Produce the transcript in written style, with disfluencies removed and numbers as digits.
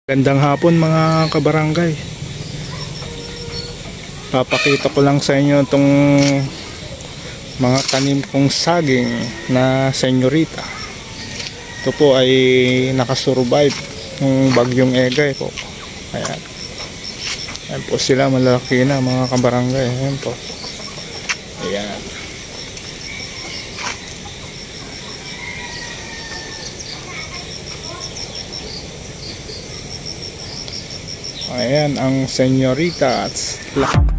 Gandang hapon mga kabarangay. Papakita ko lang sa inyo itong mga tanim kong saging na senyorita. Ito po ay nakasurvive ng bagyong Egay po. Ayan. Ayan po sila, malalaki na mga kabarangay. Ayan po. Ayan. Ayan ang senyorita at lahat.